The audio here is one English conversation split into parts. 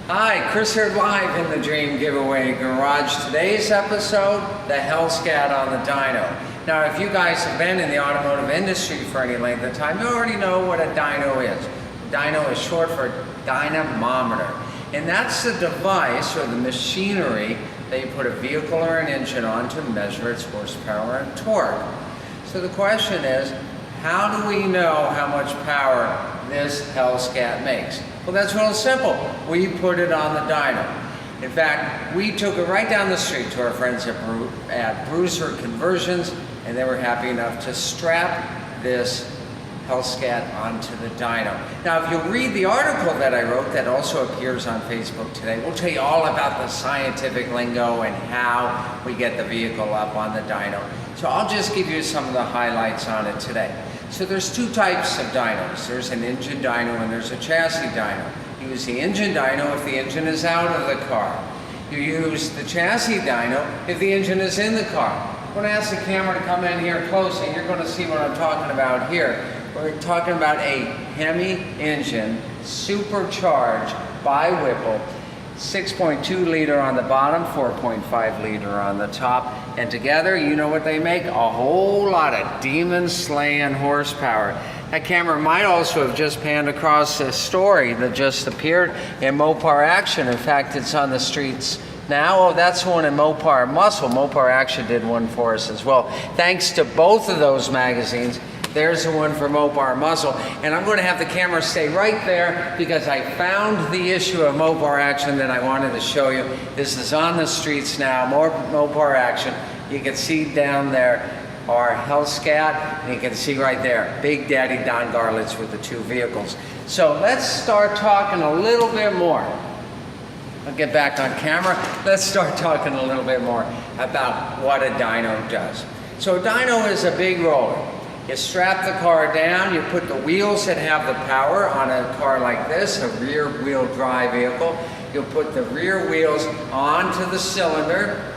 Hi, Chris here live in the Dream Giveaway Garage. Today's episode, the HellScat on the dyno. Now, if you guys have been in the automotive industry for any length of time, you already know what a dyno is. Dyno is short for dynamometer. And that's the device or the machinery that you put a vehicle or an engine on to measure its horsepower and torque. So the question is, how do we know how much power this HellScat makes? Well, that's real simple. We put it on the dyno. In fact, we took it right down the street to our friends at Bruiser Conversions, and they were happy enough to strap this HellScat onto the dyno. Now, if you'll read the article that I wrote that also appears on Facebook today, we'll tell you all about the scientific lingo and how we get the vehicle up on the dyno. So I'll just give you some of the highlights on it today. So there's two types of dynos. There's an engine dyno and there's a chassis dyno. You use the engine dyno if the engine is out of the car. You use the chassis dyno if the engine is in the car. I'm going to ask the camera to come in here close and you're going to see what I'm talking about here. We're talking about a Hemi engine, supercharged by Whipple, 6.2 liter on the bottom, 4.5 liter on the top, and together, you know what they make? A whole lot of demon-slaying horsepower. That camera might also have just panned across a story that just appeared in Mopar Action. In fact, it's on the streets now. Oh, that's one in Mopar Muscle. Mopar Action did one for us as well. Thanks to both of those magazines. There's the one for Mopar Muscle, and I'm going to have the camera stay right there because I found the issue of Mopar Action that I wanted to show you. This is on the streets now, more Mopar Action. You can see down there our HellScat, and you can see right there, Big Daddy Don Garlitz with the two vehicles. So let's start talking a little bit more. I'll get back on camera. Let's start talking a little bit more about what a dyno does. So a dyno is a big roller. You strap the car down, you put the wheels that have the power on a car like this, a rear wheel drive vehicle. You'll put the rear wheels onto the cylinder.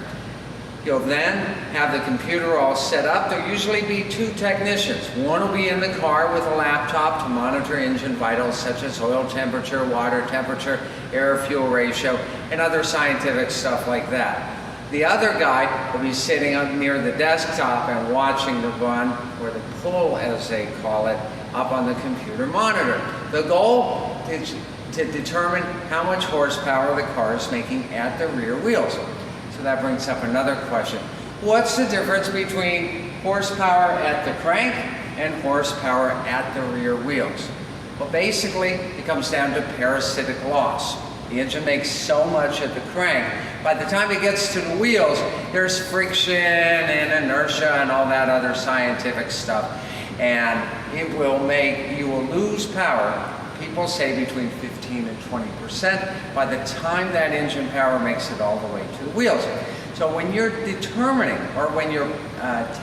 You'll then have the computer all set up. There'll usually be two technicians. One will be in the car with a laptop to monitor engine vitals such as oil temperature, water temperature, air-fuel ratio, and other scientific stuff like that. The other guy will be sitting up near the desktop and watching the run, or the pull as they call it, up on the computer monitor. The goal is to determine how much horsepower the car is making at the rear wheels. So that brings up another question. What's the difference between horsepower at the crank and horsepower at the rear wheels? Well, basically, it comes down to parasitic loss. The engine makes so much at the crank. By the time it gets to the wheels, there's friction and inertia and all that other scientific stuff. And it will make, you will lose power, people say between 15 and 20%, by the time that engine power makes it all the way to the wheels. So when you're determining, or when you're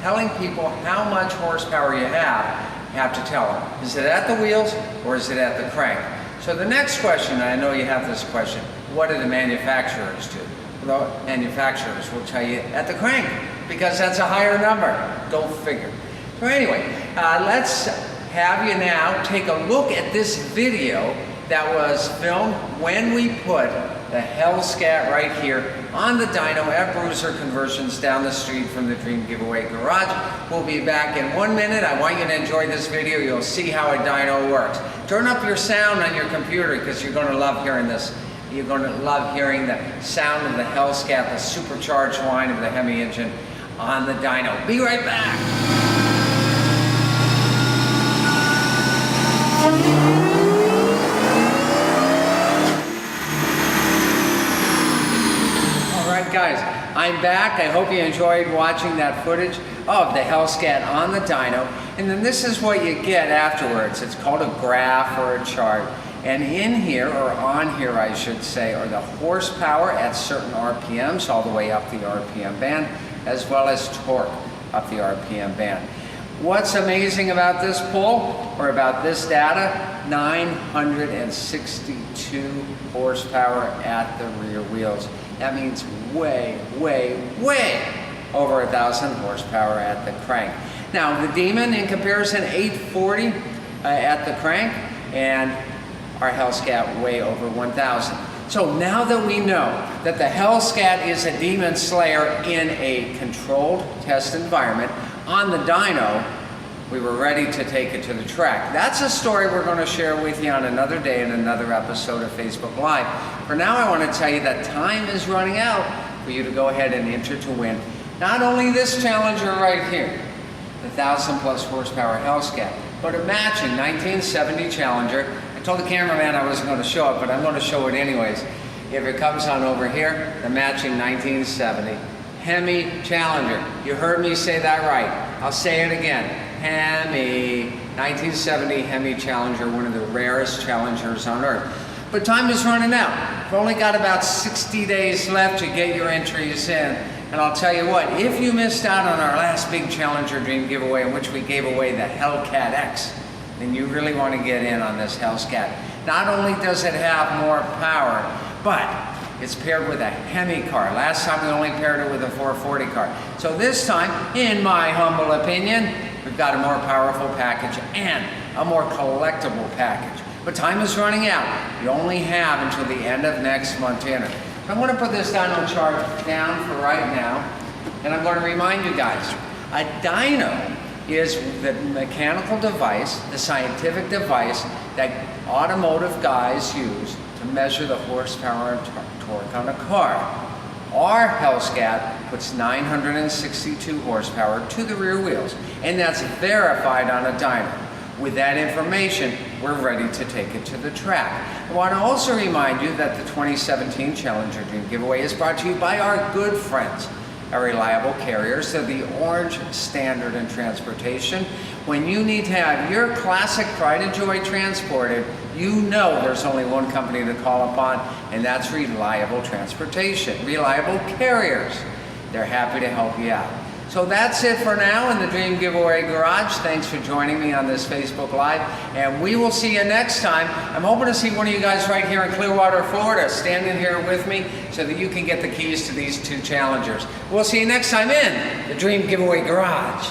telling people how much horsepower you have to tell them, is it at the wheels or is it at the crank? So the next question, and I know you have this question, what do the manufacturers do? Well, the manufacturers will tell you at the crank, because that's a higher number. Go figure. So anyway, let's have you now take a look at this video that was filmed when we put the HellScat right here on the dyno at Bruiser Conversions down the street from the Dream Giveaway Garage. We'll be back in 1 minute. I want you to enjoy this video. You'll see how a dyno works. Turn up your sound on your computer because you're going to love hearing this. You're going to love hearing the sound of the HellScat, the supercharged whine of the Hemi engine on the dyno. Be right back. Guys, I'm back. I hope you enjoyed watching that footage of the HellScat on the dyno. And then this is what you get afterwards. It's called a graph or a chart. And in here, or on here I should say, are the horsepower at certain RPMs all the way up the RPM band, as well as torque up the RPM band. What's amazing about this pull, or about this data? 962 horsepower at the rear wheels. That means way, way, way over 1,000 horsepower at the crank. Now the Demon, in comparison, 840 at the crank, and our HellScat way over 1,000. So now that we know that the HellScat is a demon slayer in a controlled test environment on the dyno, we were ready to take it to the track. That's a story we're going to share with you on another day in another episode of Facebook Live. For now, I want to tell you that time is running out for you to go ahead and enter to win not only this Challenger right here, the 1,000+ horsepower HellScat, but a matching 1970 Challenger. I told the cameraman I wasn't going to show it, but I'm going to show it anyways. If it comes on over here, the matching 1970 Hemi Challenger. You heard me say that right. I'll say it again. Hemi. 1970 Hemi Challenger, one of the rarest Challengers on earth. But time is running out. We've only got about 60 days left to get your entries in. And I'll tell you what, if you missed out on our last big Challenger Dream giveaway in which we gave away the Hellcat X, then you really want to get in on this HellScat. Not only does it have more power, but it's paired with a Hemi car. Last time we only paired it with a 440 car. So this time, in my humble opinion, we've got a more powerful package and a more collectible package. But time is running out. You only have until the end of next month to enter. So I'm going to put this dyno chart down for right now, and I'm going to remind you guys, a dyno is the mechanical device, the scientific device that automotive guys use to measure the horsepower and torque on a car. Our HellScat puts 962 horsepower to the rear wheels, and that's verified on a dyno. With that information, we're ready to take it to the track. I want to also remind you that the 2017 Challenger Dream giveaway is brought to you by our good friends, our reliable carriers. They're the orange standard in transportation. When you need to have your classic pride and joy transported, you know there's only one company to call upon, and that's Reliable Transportation. Reliable Carriers. They're happy to help you out. So that's it for now in the Dream Giveaway Garage. Thanks for joining me on this Facebook Live, and we will see you next time. I'm hoping to see one of you guys right here in Clearwater, Florida, standing here with me so that you can get the keys to these two Challengers. We'll see you next time in the Dream Giveaway Garage.